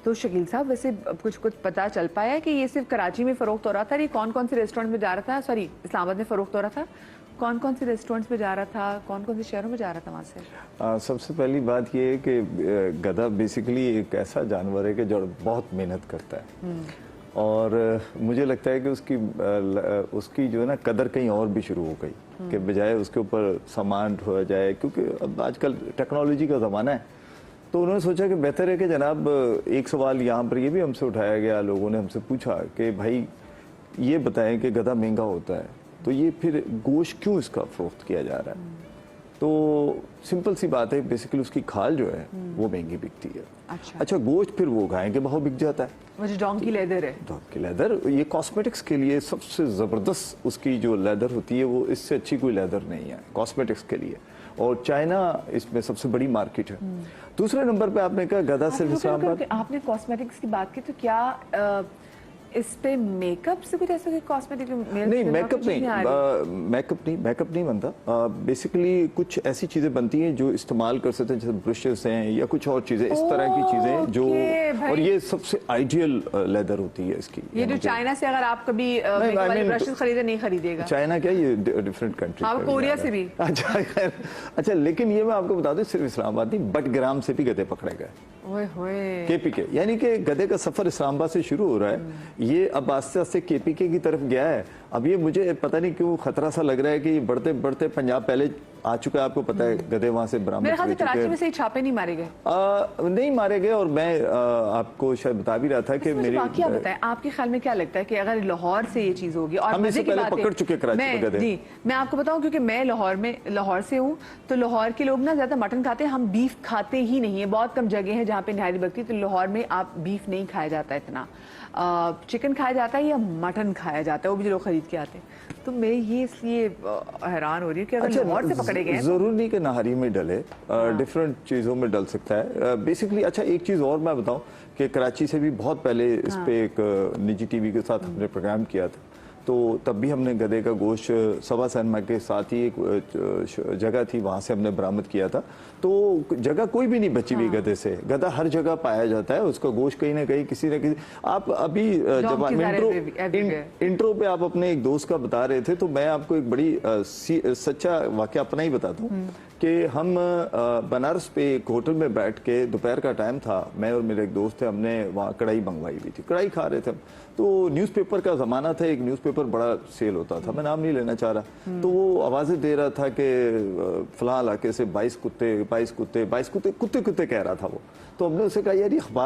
तो शकील साहब, वैसे कुछ कुछ पता चल पाया है कि ये सिर्फ कराची में फ़रोख्त हो रहा था? ये कौन कौन से रेस्टोरेंट में जा रहा था? सॉरी, इस्लामाबाद में फ़रोख्त हो रहा था? कौन कौन से रेस्टोरेंट्स में जा रहा था? कौन कौन से शहरों में जा रहा था वहाँ से? सबसे पहली बात ये है कि गधा बेसिकली एक ऐसा जानवर है कि जो बहुत मेहनत करता है, और मुझे लगता है कि उसकी जो है ना कदर कहीं और भी शुरू हो गई कि बजाय उसके ऊपर सामान ढोया जाए, क्योंकि अब आजकल टेक्नोलॉजी का ज़माना है। तो उन्होंने सोचा कि बेहतर है कि जनाब, एक सवाल यहाँ पर ये भी हमसे उठाया गया, लोगों ने हमसे पूछा कि भाई ये बताएं कि गधा महंगा होता है तो ये फिर गोश्त क्यों इसका फरोख्त किया जा रहा है? तो सिंपल सी बात है, बेसिकली उसकी खाल जो है वो महंगी बिकती है। अच्छा, गोश्त फिर वो गाय के भाव बिक जाता है। वो जो डोंकी लेदर है, डोंकी लेदर, ये कॉस्मेटिक्स के लिए सबसे ज़बरदस्त उसकी जो लेदर होती है, वो इससे अच्छी कोई लेदर नहीं है कॉस्मेटिक्स के लिए, और चाइना इसमें सबसे बड़ी मार्केट है। दूसरे नंबर पे आपने कहा गधा सिर्फ इस्लामाबाद। आपने कॉस्मेटिक्स की बात की, तो क्या इस पे मेकअप से कुछ ऐसा कॉस्मेटिक नहीं, मेकअप नहीं बनता। बेसिकली कुछ ऐसी चीजें बनती हैं जो इस्तेमाल कर सकते हैं, जैसे ब्रशेस हैं या कुछ और चीजें, इस तरह की चीजें जो, और ये सबसे आइडियल लेदर होती है इसकी। ये जो चाइना से अगर आप कभी ब्रशेस खरीदे, नहीं खरीदेगा। चाइना क्या, ये डिफरेंट कंट्री, हाँ, कोरिया से भी। अच्छा, लेकिन ये मैं आपको बता दूं, सिर्फ इस्लामाबाद नहीं, बटग्राम से भी गधे पकड़े गए, केपीके। यानी कि गधे का सफर इस्लामाबाद से शुरू हो रहा है, ये अब आस्ते आस्ते केपीके की तरफ गया है। अब ये मुझे पता नहीं क्यों खतरा सा लग रहा है कि ये बढ़ते बढ़ते पंजाब पहले आ चुका है। आपको पता है गधे वहां से बरामद हुए। कराची में से छापे नहीं मारे गए? नहीं मारे गए, और मैं आपको शायद बता भी रहा था कि मेरी क्या बताएं, आपके ख्याल में क्या लगता है कि अगर लाहौर से ये चीज होगी, और हम इससे पहले पकड़ चुके कराची में गधे। जी, मैं आपको बताऊं, क्योंकि मैं लाहौर से हूँ, तो लाहौर के लोग ना ज्यादा मटन खाते हैं, हम बीफ खाते ही नहीं है। बहुत कम जगह है जहाँ पे नहारी बकती, तो लाहौर में आप बीफ नहीं खाया जाता इतना, चिकन खाया जाता है या मटन खाया जाता है, वो भी लोग खरीद के आते हैं। तो मैं ये इसलिए हैरान हो रही हूँ कि अगर लाहौर से पकड़े गए, जरूर नहीं कि नहारी में डले, डिफरेंट चीज़ों में डल सकता है बेसिकली। अच्छा, एक चीज़ और मैं बताऊं कि कराची से भी बहुत पहले इस पे एक निजी टीवी के साथ हमने प्रोग्राम किया था, तो तब भी हमने गधे का गोश्त सवा सैनमा के साथ ही एक जगह थी, वहाँ से हमने बरामद किया था। तो जगह कोई भी नहीं बची हुई गधे से, गधा हर जगह पाया जाता है, उसका गोश्त कहीं ना कहीं किसी न किसी। आप अभी जब इंट्रो पे आप अपने एक दोस्त का बता रहे थे, तो मैं आपको एक बड़ी सच्चा वाकया अपना ही बताता हूँ कि हम बनारस पे एक होटल में बैठ के, दोपहर का टाइम था, मैं और मेरे एक दोस्त थे, हमने वहाँ कढ़ाई मंगवाई हुई थी, कढ़ाई खा रहे थे हम। तो न्यूज़पेपर का ज़माना था, एक न्यूज़पेपर बड़ा सेल होता था, मैं नाम नहीं लेना चाह रहा, तो वो आवाज़ें दे रहा था कि फलां इलाके से 22 कुत्ते कह रहा था वो। तो हमने उसे कहा, यार ये अखबार